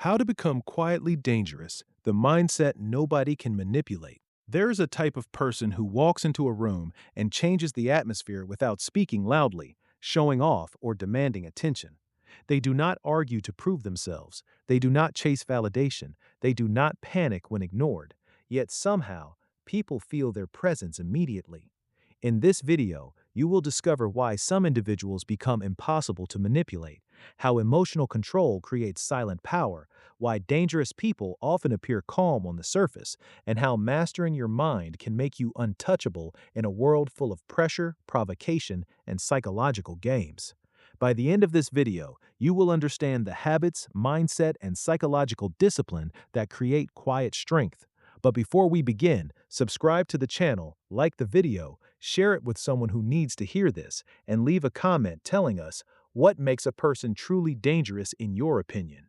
How to become quietly dangerous, the mindset nobody can manipulate. There is a type of person who walks into a room and changes the atmosphere without speaking loudly, showing off, or demanding attention. They do not argue to prove themselves. They do not chase validation. They do not panic when ignored. Yet somehow, people feel their presence immediately. In this video, you will discover why some individuals become impossible to manipulate, how emotional control creates silent power, why dangerous people often appear calm on the surface, and how mastering your mind can make you untouchable in a world full of pressure, provocation, and psychological games. By the end of this video, you will understand the habits, mindset, and psychological discipline that create quiet strength. But before we begin, subscribe to the channel, like the video, share it with someone who needs to hear this, and leave a comment telling us what makes a person truly dangerous in your opinion.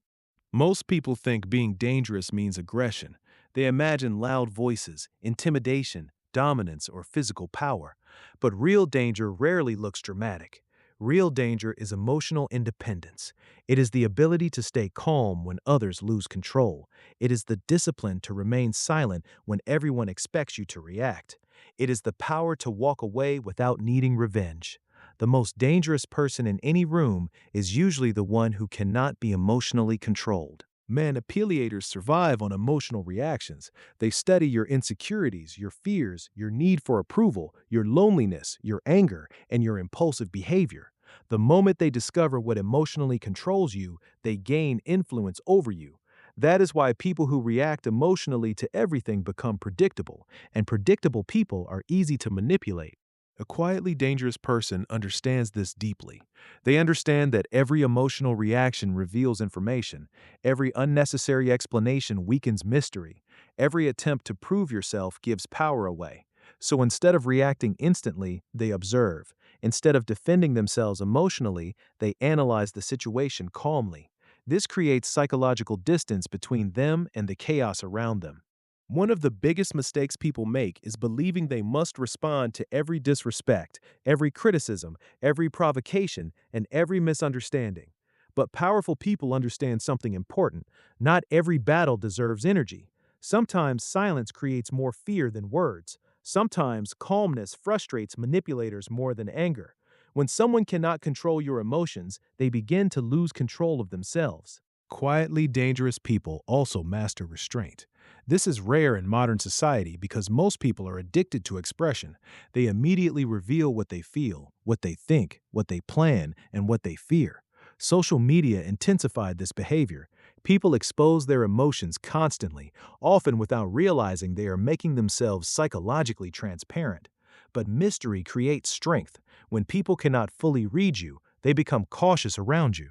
Most people think being dangerous means aggression. They imagine loud voices, intimidation, dominance, or physical power. But real danger rarely looks dramatic. Real danger is emotional independence. It is the ability to stay calm when others lose control. It is the discipline to remain silent when everyone expects you to react. It is the power to walk away without needing revenge. The most dangerous person in any room is usually the one who cannot be emotionally controlled. Manipulators survive on emotional reactions. They study your insecurities, your fears, your need for approval, your loneliness, your anger, and your impulsive behavior. The moment they discover what emotionally controls you, they gain influence over you. That is why people who react emotionally to everything become predictable, and predictable people are easy to manipulate. A quietly dangerous person understands this deeply. They understand that every emotional reaction reveals information, every unnecessary explanation weakens mystery, every attempt to prove yourself gives power away. So instead of reacting instantly, they observe. Instead of defending themselves emotionally, they analyze the situation calmly. This creates psychological distance between them and the chaos around them. One of the biggest mistakes people make is believing they must respond to every disrespect, every criticism, every provocation, and every misunderstanding. But powerful people understand something important. Not every battle deserves energy. Sometimes silence creates more fear than words. Sometimes calmness frustrates manipulators more than anger. When someone cannot control your emotions, they begin to lose control of themselves. Quietly dangerous people also master restraint. This is rare in modern society because most people are addicted to expression. They immediately reveal what they feel, what they think, what they plan, and what they fear. Social media intensified this behavior. People expose their emotions constantly, often without realizing they are making themselves psychologically transparent. But mystery creates strength. When people cannot fully read you, they become cautious around you.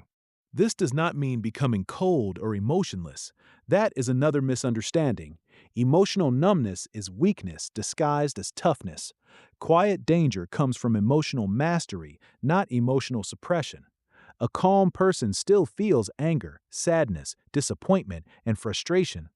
This does not mean becoming cold or emotionless. That is another misunderstanding. Emotional numbness is weakness disguised as toughness. Quiet danger comes from emotional mastery, not emotional suppression. A calm person still feels anger, sadness, disappointment, and frustration.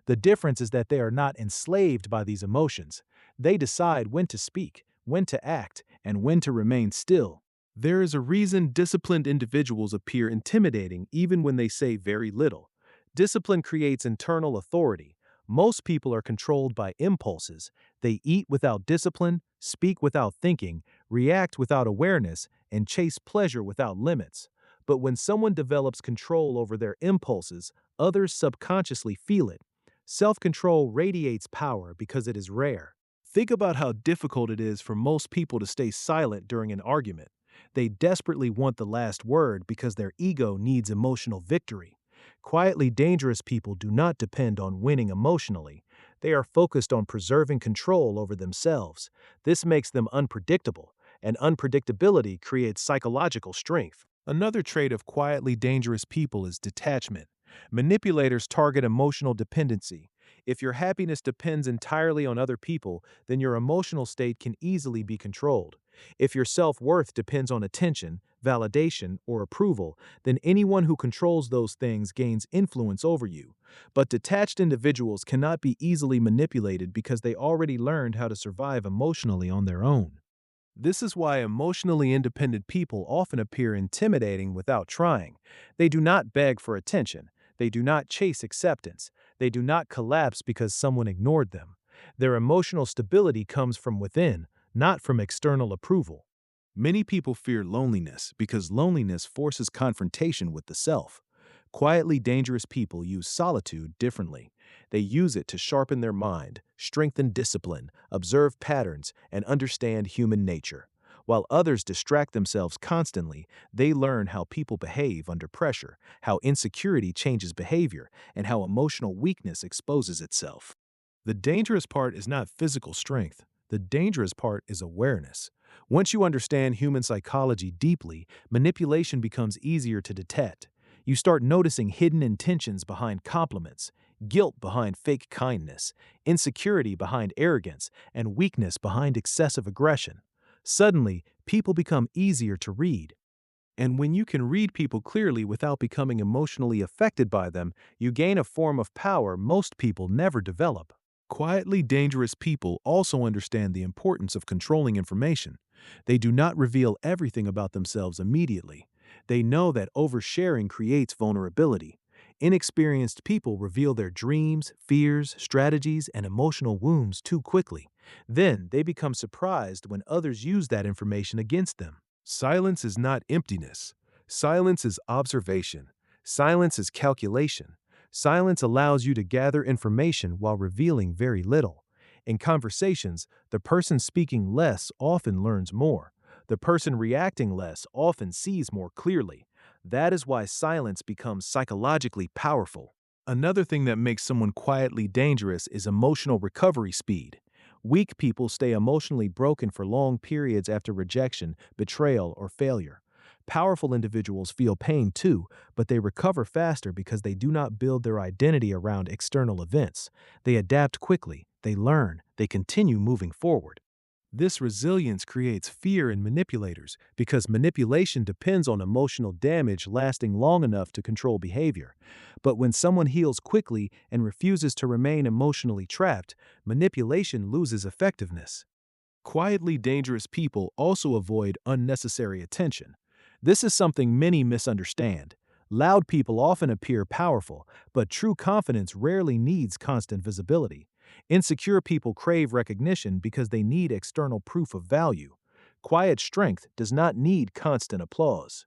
The difference is that they are not enslaved by these emotions. They decide when to speak, when to act, and when to remain still. There is a reason disciplined individuals appear intimidating even when they say very little. Discipline creates internal authority. Most people are controlled by impulses. They eat without discipline, speak without thinking, react without awareness, and chase pleasure without limits. But when someone develops control over their impulses, others subconsciously feel it. Self-control radiates power because it is rare. Think about how difficult it is for most people to stay silent during an argument. They desperately want the last word because their ego needs emotional victory. Quietly dangerous people do not depend on winning emotionally. They are focused on preserving control over themselves. This makes them unpredictable, and unpredictability creates psychological strength. Another trait of quietly dangerous people is detachment. Manipulators target emotional dependency. If your happiness depends entirely on other people, then your emotional state can easily be controlled. If your self-worth depends on attention, validation, or approval, then anyone who controls those things gains influence over you. But detached individuals cannot be easily manipulated because they already learned how to survive emotionally on their own. This is why emotionally independent people often appear intimidating without trying. They do not beg for attention. They do not chase acceptance. They do not collapse because someone ignored them. Their emotional stability comes from within, not from external approval. Many people fear loneliness because loneliness forces confrontation with the self. Quietly dangerous people use solitude differently. They use it to sharpen their mind, strengthen discipline, observe patterns, and understand human nature. While others distract themselves constantly, they learn how people behave under pressure, how insecurity changes behavior, and how emotional weakness exposes itself. The dangerous part is not physical strength. The dangerous part is awareness. Once you understand human psychology deeply, manipulation becomes easier to detect. You start noticing hidden intentions behind compliments, guilt behind fake kindness, insecurity behind arrogance, and weakness behind excessive aggression. Suddenly, people become easier to read. And when you can read people clearly without becoming emotionally affected by them, you gain a form of power most people never develop. Quietly dangerous people also understand the importance of controlling information. They do not reveal everything about themselves immediately. They know that oversharing creates vulnerability. Inexperienced people reveal their dreams, fears, strategies, and emotional wounds too quickly. Then they become surprised when others use that information against them. Silence is not emptiness. Silence is observation. Silence is calculation. Silence allows you to gather information while revealing very little. In conversations, the person speaking less often learns more. The person reacting less often sees more clearly. That is why silence becomes psychologically powerful. Another thing that makes someone quietly dangerous is emotional recovery speed. Weak people stay emotionally broken for long periods after rejection, betrayal, or failure. Powerful individuals feel pain too, but they recover faster because they do not build their identity around external events. They adapt quickly, they learn, they continue moving forward. This resilience creates fear in manipulators because manipulation depends on emotional damage lasting long enough to control behavior. But when someone heals quickly and refuses to remain emotionally trapped, manipulation loses effectiveness. Quietly dangerous people also avoid unnecessary attention. This is something many misunderstand. Loud people often appear powerful, but true confidence rarely needs constant visibility. Insecure people crave recognition because they need external proof of value. Quiet strength does not need constant applause.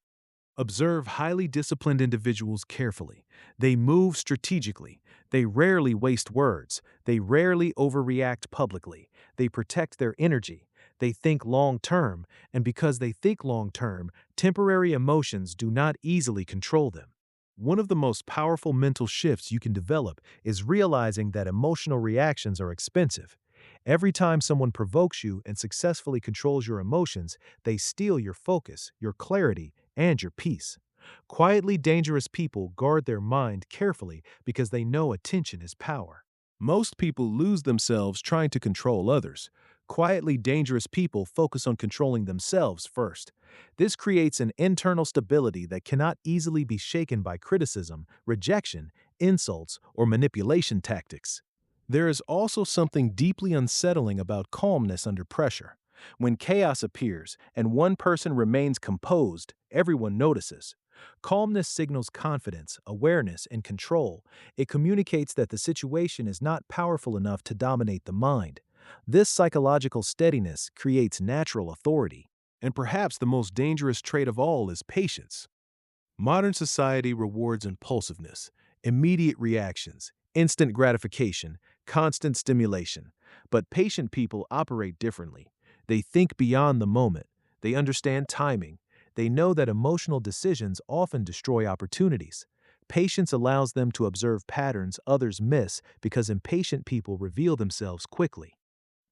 Observe highly disciplined individuals carefully. They move strategically. They rarely waste words. They rarely overreact publicly. They protect their energy. They think long term, and because they think long term, temporary emotions do not easily control them. One of the most powerful mental shifts you can develop is realizing that emotional reactions are expensive. Every time someone provokes you and successfully controls your emotions, they steal your focus, your clarity, and your peace. Quietly dangerous people guard their mind carefully because they know attention is power. Most people lose themselves trying to control others. Quietly dangerous people focus on controlling themselves first. This creates an internal stability that cannot easily be shaken by criticism, rejection, insults, or manipulation tactics. There is also something deeply unsettling about calmness under pressure. When chaos appears and one person remains composed, everyone notices. Calmness signals confidence, awareness, and control. It communicates that the situation is not powerful enough to dominate the mind. This psychological steadiness creates natural authority. And perhaps the most dangerous trait of all is patience. Modern society rewards impulsiveness, immediate reactions, instant gratification, constant stimulation. But patient people operate differently. They think beyond the moment. They understand timing. They know that emotional decisions often destroy opportunities. Patience allows them to observe patterns others miss because impatient people reveal themselves quickly.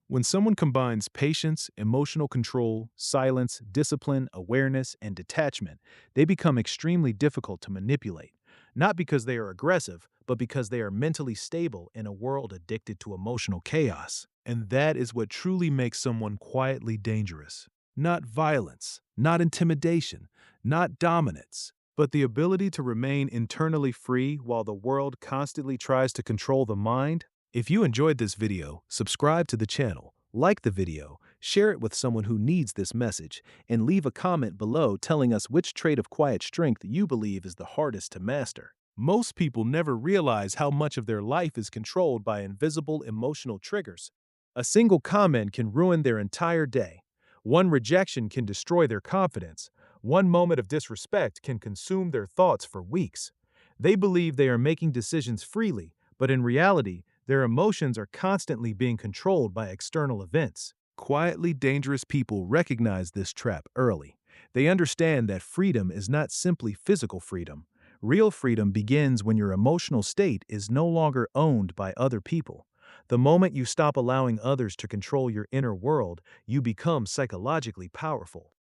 When someone combines patience, emotional control, silence, discipline, awareness, and detachment, they become extremely difficult to manipulate. Not because they are aggressive, but because they are mentally stable in a world addicted to emotional chaos. And that is what truly makes someone quietly dangerous. Not violence, not intimidation, not dominance, but the ability to remain internally free while the world constantly tries to control the mind. If you enjoyed this video, subscribe to the channel, like the video, share it with someone who needs this message, and leave a comment below telling us which trait of quiet strength you believe is the hardest to master. Most people never realize how much of their life is controlled by invisible emotional triggers. A single comment can ruin their entire day. One rejection can destroy their confidence. One moment of disrespect can consume their thoughts for weeks. They believe they are making decisions freely, but in reality, their emotions are constantly being controlled by external events. Quietly dangerous people recognize this trap early. They understand that freedom is not simply physical freedom. Real freedom begins when your emotional state is no longer owned by other people. The moment you stop allowing others to control your inner world, you become psychologically powerful.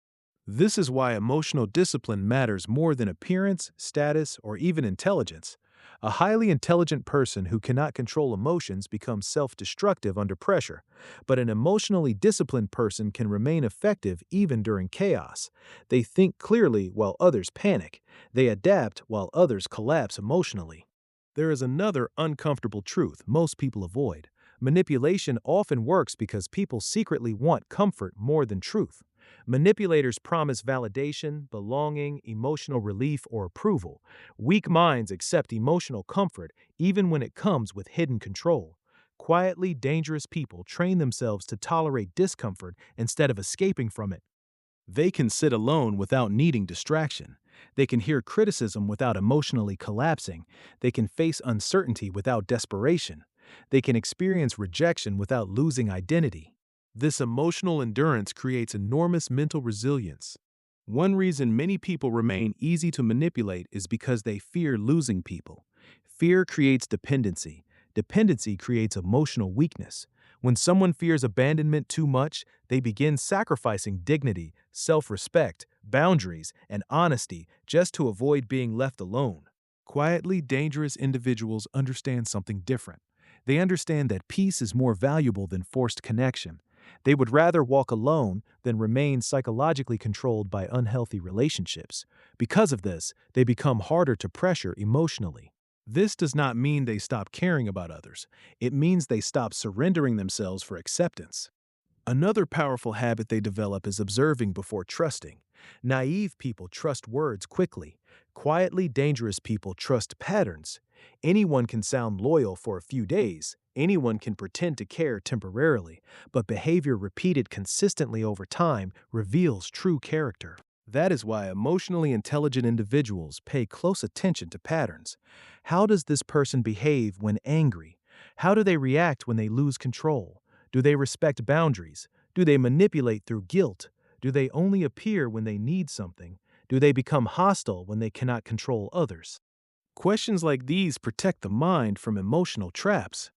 This is why emotional discipline matters more than appearance, status, or even intelligence. A highly intelligent person who cannot control emotions becomes self destructive under pressure, but an emotionally disciplined person can remain effective even during chaos. They think clearly while others panic, they adapt while others collapse emotionally. There is another uncomfortable truth most people avoid. Manipulation often works because people secretly want comfort more than truth. Manipulators promise validation, belonging, emotional relief, or approval. Weak minds accept emotional comfort even when it comes with hidden control. Quietly dangerous people train themselves to tolerate discomfort instead of escaping from it. They can sit alone without needing distraction. They can hear criticism without emotionally collapsing. They can face uncertainty without desperation. They can experience rejection without losing identity. This emotional endurance creates enormous mental resilience. One reason many people remain easy to manipulate is because they fear losing people. Fear creates dependency. Dependency creates emotional weakness. When someone fears abandonment too much, they begin sacrificing dignity, self respect, boundaries, and honesty just to avoid being left alone. Quietly dangerous individuals understand something different. They understand that peace is more valuable than forced connection. They would rather walk alone than remain psychologically controlled by unhealthy relationships. Because of this, they become harder to pressure emotionally. This does not mean they stop caring about others. It means they stop surrendering themselves for acceptance. Another powerful habit they develop is observing before trusting. Naive people trust words quickly. Quietly dangerous people trust patterns. Anyone can sound loyal for a few days. Anyone can pretend to care temporarily, but behavior repeated consistently over time reveals true character. That is why emotionally intelligent individuals pay close attention to patterns. How does this person behave when angry? How do they react when they lose control? Do they respect boundaries? Do they manipulate through guilt? Do they only appear when they need something? Do they become hostile when they cannot control others? Questions like these protect the mind from emotional traps.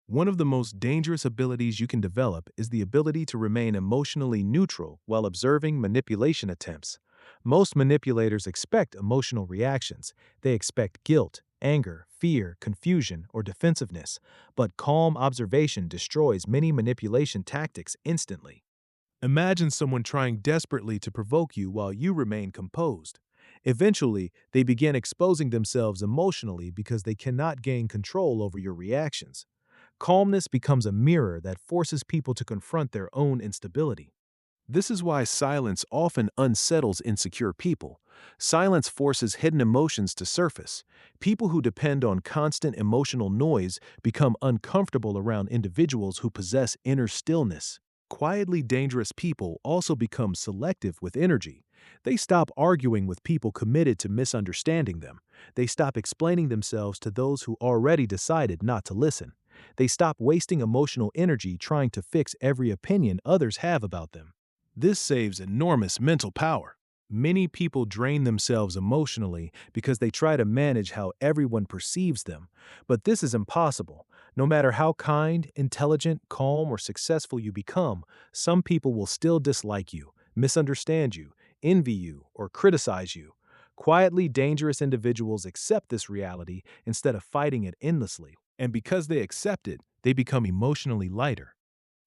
One of the most dangerous abilities you can develop is the ability to remain emotionally neutral while observing manipulation attempts. Most manipulators expect emotional reactions. They expect guilt, anger, fear, confusion, or defensiveness. But calm observation destroys many manipulation tactics instantly. Imagine someone trying desperately to provoke you while you remain composed. Eventually, they begin exposing themselves emotionally because they cannot gain control over your reactions. Calmness becomes a mirror that forces people to confront their own instability. This is why silence often unsettles insecure people. Silence forces hidden emotions to surface. People who depend on constant emotional noise become uncomfortable around individuals who possess inner stillness. Quietly dangerous people also become selective with energy. They stop arguing with people committed to misunderstanding them. They stop explaining themselves to those who already decided not to listen. They stop wasting emotional energy trying to fix every opinion others have about them. This saves enormous mental power. Many people drain themselves emotionally because they try to manage how everyone perceives them. But this is impossible. No matter how kind, intelligent, calm, or successful you become, some people will still dislike you, misunderstand you, envy you, or criticize you. Quietly dangerous individuals accept this reality instead of fighting it endlessly. And because they accept it, they become emotionally lighter.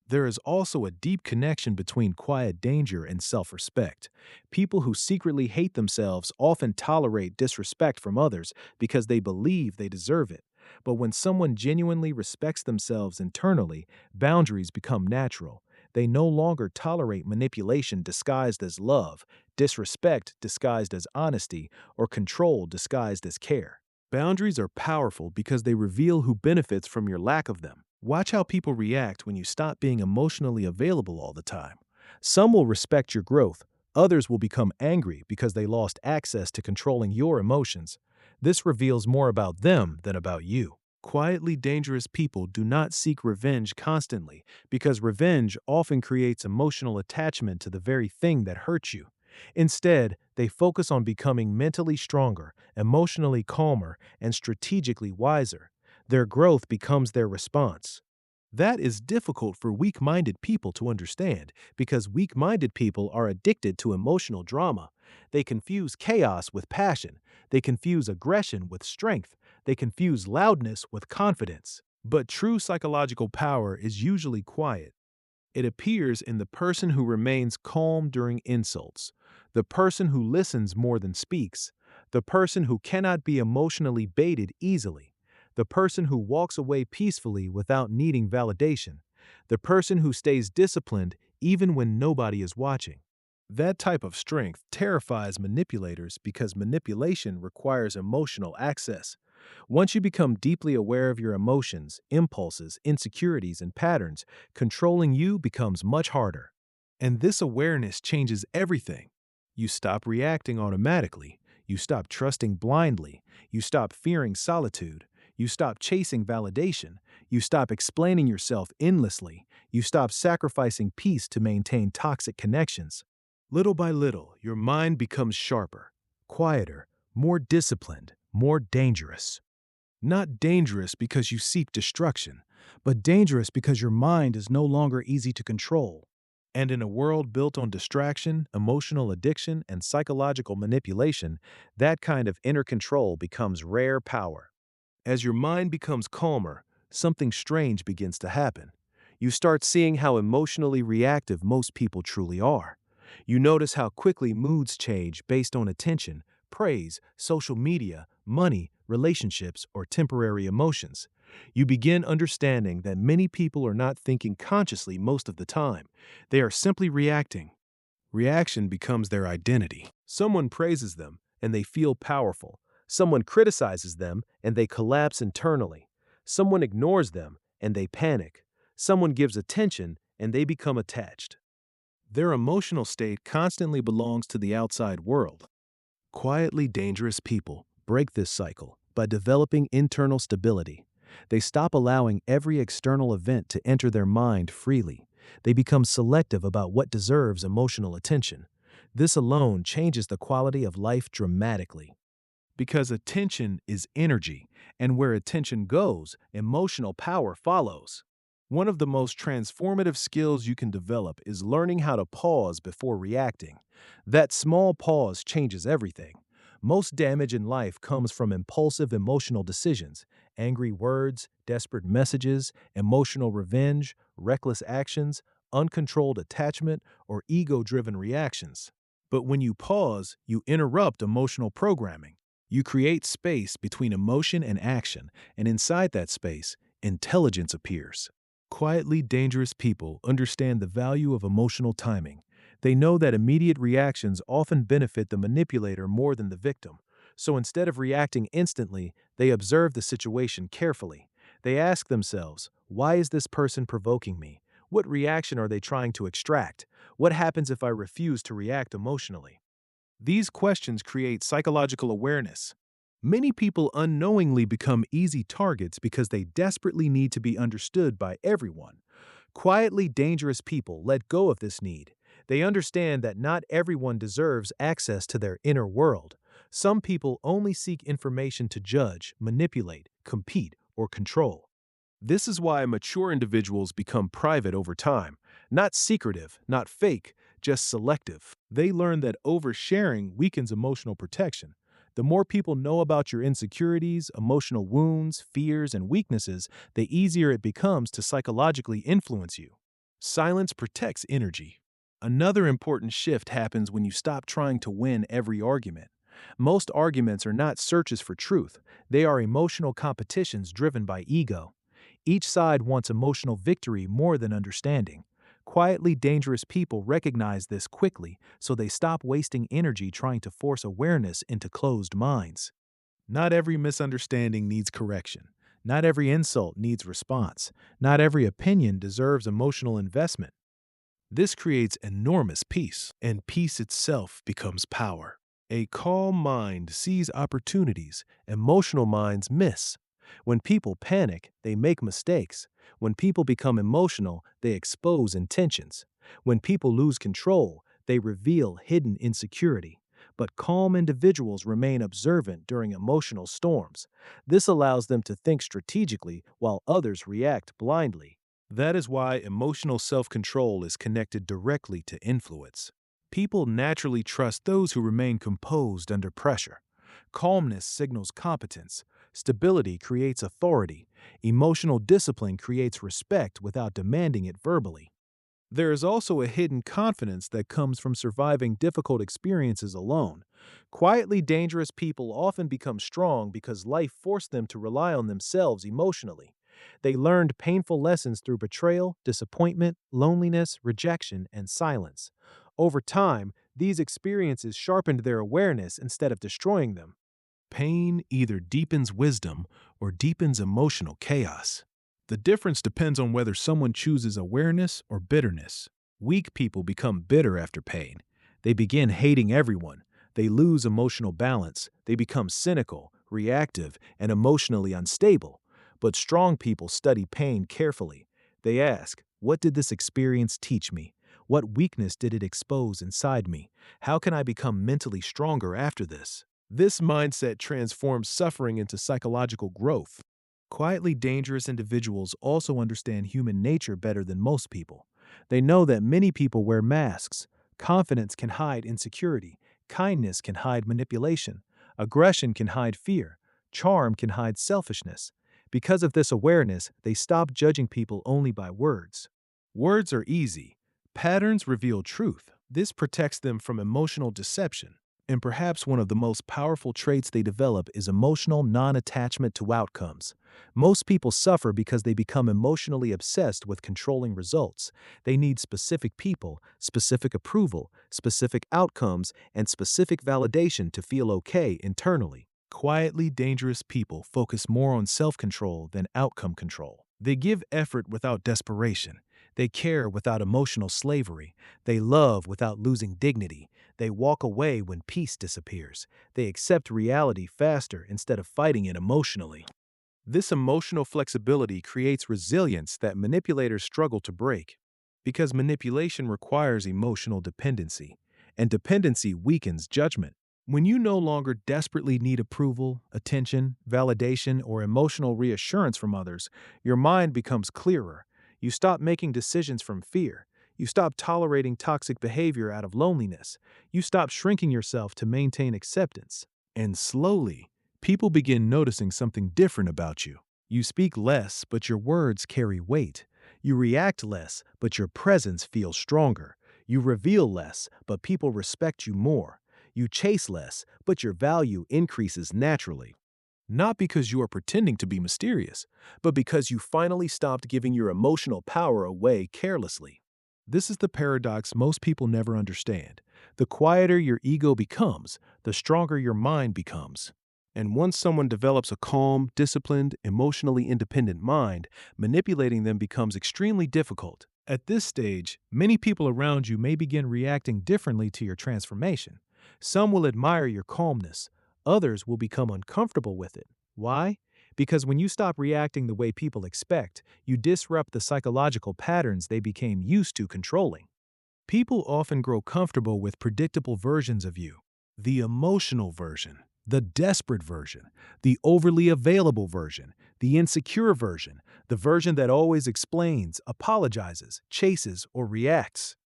There is also a deep connection between quiet danger and self respect. People who secretly hate themselves often tolerate disrespect from others because they believe they deserve it. But when someone genuinely respects themselves internally, boundaries become natural. They no longer tolerate manipulation disguised as love, disrespect disguised as honesty, or control disguised as care. Boundaries are powerful because they reveal who benefits from your lack of them. Watch how people react when you stop being emotionally available all the time. Some will respect your growth, others will become angry because they lost access to controlling your emotions. This reveals more about them than about you. Quietly dangerous people do not seek revenge constantly because revenge often creates emotional attachment to the very thing that hurts you. Instead, they focus on becoming mentally stronger, emotionally calmer, and strategically wiser. Their growth becomes their response. That is difficult for weak minded people to understand because weak minded people are addicted to emotional drama. They confuse chaos with passion, they confuse aggression with strength, they confuse loudness with confidence. But true psychological power is usually quiet. It appears in the person who remains calm during insults, the person who listens more than speaks, the person who cannot be emotionally baited easily, the person who walks away peacefully without needing validation, the person who stays disciplined even when nobody is watching. That type of strength terrifies manipulators because manipulation requires emotional access. Once you become deeply aware of your emotions, impulses, insecurities, and patterns, controlling you becomes much harder. And this awareness changes everything. You stop reacting automatically. You stop trusting blindly. You stop fearing solitude. You stop chasing validation. You stop explaining yourself endlessly. You stop sacrificing peace to maintain toxic connections. Little by little, your mind becomes sharper, quieter, more disciplined, more dangerous. Not dangerous because you seek destruction, but dangerous because your mind is no longer easy to control. And in a world built on distraction, emotional addiction, and psychological manipulation, that kind of inner control becomes rare power. As your mind becomes calmer, something strange begins to happen. You start seeing how emotionally reactive most people truly are. You notice how quickly moods change based on attention, praise, social media, money, relationships, or temporary emotions. You begin understanding that many people are not thinking consciously most of the time. They are simply reacting. Reaction becomes their identity. Someone praises them, and they feel powerful. Someone criticizes them, and they collapse internally. Someone ignores them, and they panic. Someone gives attention, and they become attached. Their emotional state constantly belongs to the outside world. Quietly dangerous people break this cycle by developing internal stability. They stop allowing every external event to enter their mind freely. They become selective about what deserves emotional attention. This alone changes the quality of life dramatically. Because attention is energy, and where attention goes, emotional power follows. One of the most transformative skills you can develop is learning how to pause before reacting. That small pause changes everything. Most damage in life comes from impulsive emotional decisions, angry words, desperate messages, emotional revenge, reckless actions, uncontrolled attachment, or ego driven reactions. But when you pause, you interrupt emotional programming. You create space between emotion and action, and inside that space, intelligence appears. Quietly dangerous people understand the value of emotional timing. They know that immediate reactions often benefit the manipulator more than the victim. So instead of reacting instantly, they observe the situation carefully. They ask themselves, why is this person provoking me? What reaction are they trying to extract? What happens if I refuse to react emotionally? These questions create psychological awareness. Many people unknowingly become easy targets because they desperately need to be understood by everyone. Quietly dangerous people let go of this need. They understand that not everyone deserves access to their inner world. Some people only seek information to judge, manipulate, compete, or control. This is why mature individuals become private over time. Not secretive, not fake, just selective. They learn that oversharing weakens emotional protection. The more people know about your insecurities, emotional wounds, fears, and weaknesses, the easier it becomes to psychologically influence you. Silence protects energy. Another important shift happens when you stop trying to win every argument. Most arguments are not searches for truth, they are emotional competitions driven by ego. Each side wants emotional victory more than understanding. Quietly dangerous people recognize this quickly, so they stop wasting energy trying to force awareness into closed minds. Not every misunderstanding needs correction. Not every insult needs response. Not every opinion deserves emotional investment. This creates enormous peace, and peace itself becomes power. A calm mind sees opportunities emotional minds miss. When people panic, they make mistakes. When people become emotional, they expose intentions. When people lose control, they reveal hidden insecurity. But calm individuals remain observant during emotional storms. This allows them to think strategically while others react blindly. That is why emotional self control is connected directly to influence. People naturally trust those who remain composed under pressure. Calmness signals competence. Stability creates authority. Emotional discipline creates respect without demanding it verbally. There is also a hidden confidence that comes from surviving difficult experiences alone. Quietly dangerous people often become strong because life forced them to rely on themselves emotionally. They learned painful lessons through betrayal, disappointment, loneliness, rejection, and silence. Over time, these experiences sharpened their awareness instead of destroying them. Pain either deepens wisdom or deepens emotional chaos. The difference depends on whether someone chooses awareness or bitterness. Weak people become bitter after pain. They begin hating everyone. They lose emotional balance. They become cynical, reactive, and emotionally unstable. But strong people study pain carefully. They ask, what did this experience teach me? What weakness did it expose inside me? How can I become mentally stronger after this? This mindset transforms suffering into psychological growth. Quietly dangerous individuals also understand human nature better than most people. They know that many people wear masks. Confidence can hide insecurity. Kindness can hide manipulation. Aggression can hide fear. Charm can hide selfishness. Because of this awareness, they stop judging people only by words. Words are easy. Patterns reveal truth. This protects them from emotional deception. And perhaps one of the most powerful traits they develop is emotional non attachment to outcomes. Most people suffer because they become emotionally obsessed with controlling results. They need specific people, specific approval, specific outcomes, and specific validation to feel okay internally. Quietly dangerous people focus more on self control than outcome control. They give effort without desperation. They care without emotional slavery. They love without losing dignity. They walk away when peace disappears. They accept reality faster instead of fighting it emotionally. This emotional flexibility creates resilience that manipulators struggle to break. Because manipulation requires emotional dependency, and dependency weakens judgment. When you no longer desperately need approval, attention, validation, or emotional reassurance from others, your mind becomes clearer. You stop making decisions from fear. You stop tolerating toxic behavior out of loneliness. You stop shrinking yourself to maintain acceptance. And slowly, people begin noticing something different about you. You speak less, but your words carry weight. You react less, but your presence feels stronger. You reveal less, but people respect you more. You chase less, but your value increases naturally. Not because you are pretending to be mysterious, but because you finally stopped giving your emotional power away carelessly. This is the paradox most people never understand. The quieter your ego becomes, the stronger your mind becomes. And once someone develops a calm, disciplined, emotionally independent mind, manipulating them becomes extremely difficult. At this stage, many people around you may begin reacting differently to your transformation. Some will admire your calmness, others will become uncomfortable with it. Why? Because when you stop reacting the way people expect, you disrupt the psychological patterns they became used to controlling. People often grow comfortable with predictable versions of you: the emotional version, the desperate version, the overly available version, the insecure version, the version that always explains, apologizes, chases, or reacts.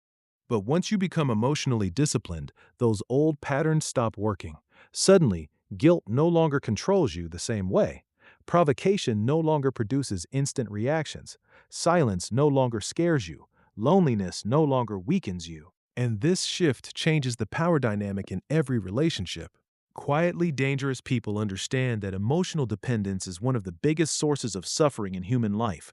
But once you become emotionally disciplined, those old patterns stop working. Suddenly, guilt no longer controls you the same way. Provocation no longer produces instant reactions. Silence no longer scares you. Loneliness no longer weakens you. And this shift changes the power dynamic in every relationship. Quietly dangerous people understand that emotional dependence is one of the biggest sources of suffering in human life.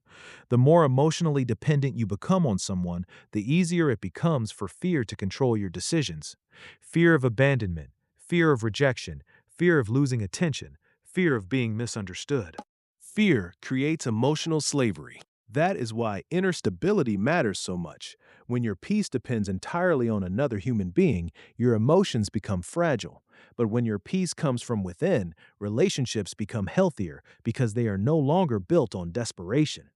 The more emotionally dependent you become on someone, the easier it becomes for fear to control your decisions. Fear of abandonment, fear of rejection, fear of losing attention, fear of being misunderstood. Fear creates emotional slavery. That is why inner stability matters so much. When your peace depends entirely on another human being, your emotions become fragile. But when your peace comes from within, relationships become healthier because they are no longer built on desperation.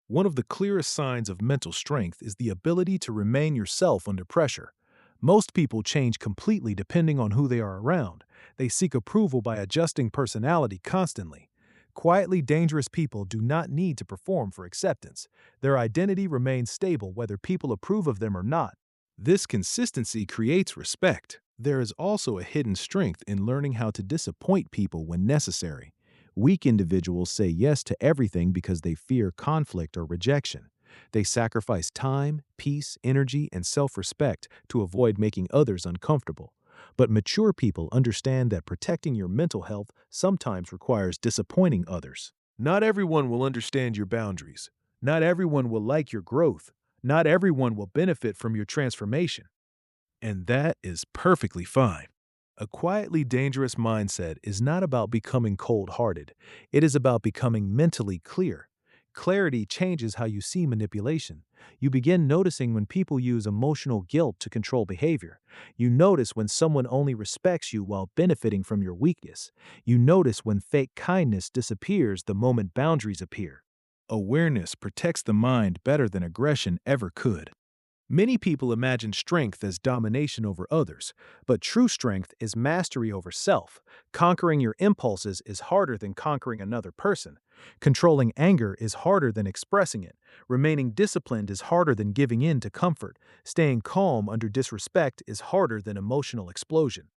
One of the clearest signs of mental strength is the ability to remain yourself under pressure. Most people change completely depending on who they are around. They seek approval by adjusting personality constantly. Quietly dangerous people do not need to perform for acceptance. Their identity remains stable whether people approve of them or not. This consistency creates respect. There is also a hidden strength in learning how to disappoint people when necessary. Weak individuals say yes to everything because they fear conflict or rejection. They sacrifice time, peace, energy, and self respect to avoid making others uncomfortable. But mature people understand that protecting your mental health sometimes requires disappointing others. Not everyone will understand your boundaries. Not everyone will like your growth. Not everyone will benefit from your transformation. And that is perfectly fine. A quietly dangerous mindset is not about becoming cold hearted, it is about becoming mentally clear. Clarity changes how you see manipulation. You begin noticing when people use emotional guilt to control behavior. You notice when someone only respects you while benefiting from your weakness. You notice when fake kindness disappears the moment boundaries appear. Awareness protects the mind better than aggression ever could. Many people imagine strength as domination over others, but true strength is mastery over self. Conquering your impulses is harder than conquering another person. Controlling anger is harder than expressing it. Remaining disciplined is harder than giving in to comfort. Staying calm under disrespect is harder than emotional explosion.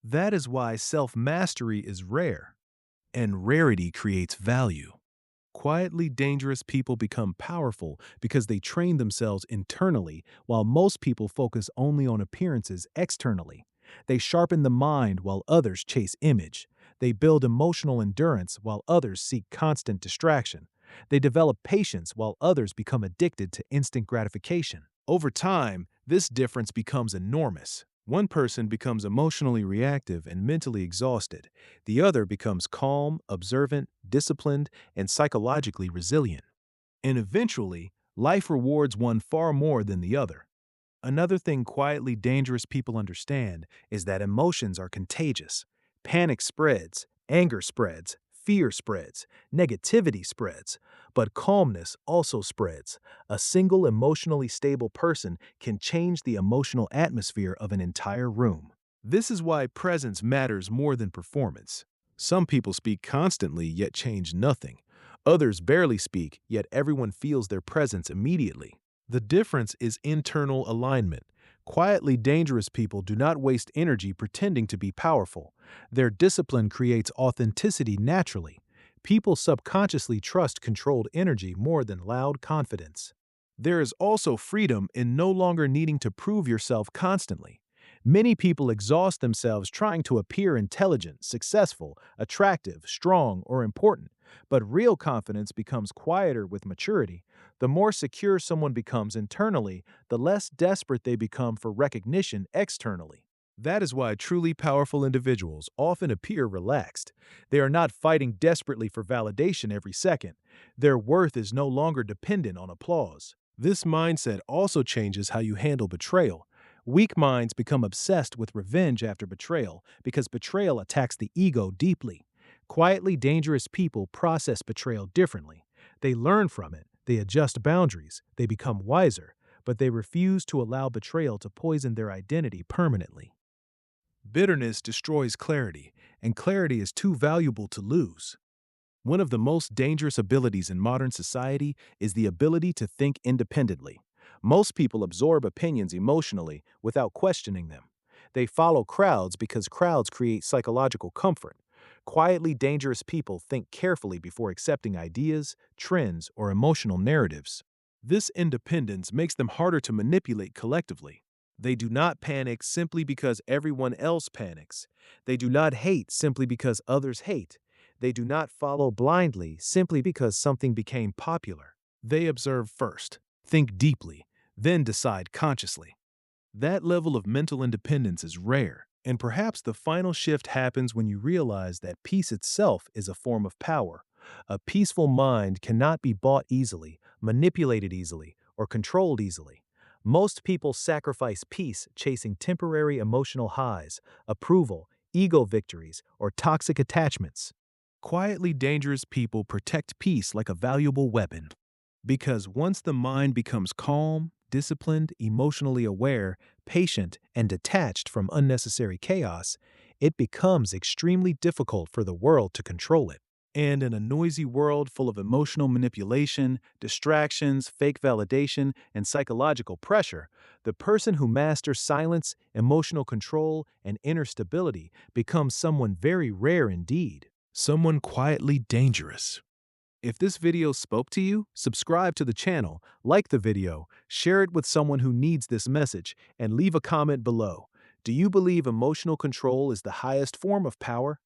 That is why self mastery is rare, and rarity creates value. Quietly dangerous people become powerful because they train themselves internally, while most people focus only on appearances externally. They sharpen the mind while others chase image. They build emotional endurance while others seek constant distraction. They develop patience while others become addicted to instant gratification. Over time, this difference becomes enormous. One person becomes emotionally reactive and mentally exhausted. The other becomes calm, observant, disciplined, and psychologically resilient. And eventually, life rewards one far more than the other. Another thing quietly dangerous people understand is that emotions are contagious. Panic spreads, anger spreads, fear spreads, negativity spreads, but calmness also spreads. A single emotionally stable person can change the emotional atmosphere of an entire room. This is why presence matters more than performance. Some people speak constantly yet change nothing. Others barely speak, yet everyone feels their presence immediately. The difference is internal alignment. Quietly dangerous people do not waste energy pretending to be powerful. Their discipline creates authenticity naturally. People subconsciously trust controlled energy more than loud confidence. There is also freedom in no longer needing to prove yourself constantly. Many people exhaust themselves trying to appear intelligent, successful, attractive, strong, or important. But real confidence becomes quieter with maturity. The more secure someone becomes internally, the less desperate they become for recognition externally. That is why truly powerful individuals often appear relaxed. They are not fighting desperately for validation every second. Their worth is no longer dependent on applause. This mindset also changes how you handle betrayal. Weak minds become obsessed with revenge after betrayal because betrayal attacks the ego deeply. Quietly dangerous people process betrayal differently. They learn from it, they adjust boundaries, they become wiser, but they refuse to allow betrayal to poison their identity permanently. Bitterness destroys clarity, and clarity is too valuable to lose. One of the most dangerous abilities in modern society is the ability to think independently. Most people absorb opinions emotionally without questioning them. They follow crowds because crowds create psychological comfort. Quietly dangerous people think carefully before accepting ideas, trends, or emotional narratives. This independence makes them harder to manipulate collectively. They do not panic simply because everyone else panics. They do not hate simply because others hate. They do not follow blindly simply because something became popular. They observe first, think deeply, then decide consciously. That level of mental independence is rare. And perhaps the final shift happens when you realize that peace itself is a form of power. A peaceful mind cannot be bought easily, manipulated easily, or controlled easily. Most people sacrifice peace chasing temporary emotional highs, approval, ego victories, or toxic attachments. Quietly dangerous people protect peace like a valuable weapon. Because once the mind becomes calm, disciplined, emotionally aware, patient, and detached from unnecessary chaos, it becomes extremely difficult for the world to control it. And in a noisy world full of emotional manipulation, distractions, fake validation, and psychological pressure, the person who masters silence, emotional control, and inner stability becomes someone very rare indeed. Someone quietly dangerous. If this video spoke to you, subscribe to the channel, like the video, share it with someone who needs this message, and leave a comment below. Do you believe emotional control is the highest form of power?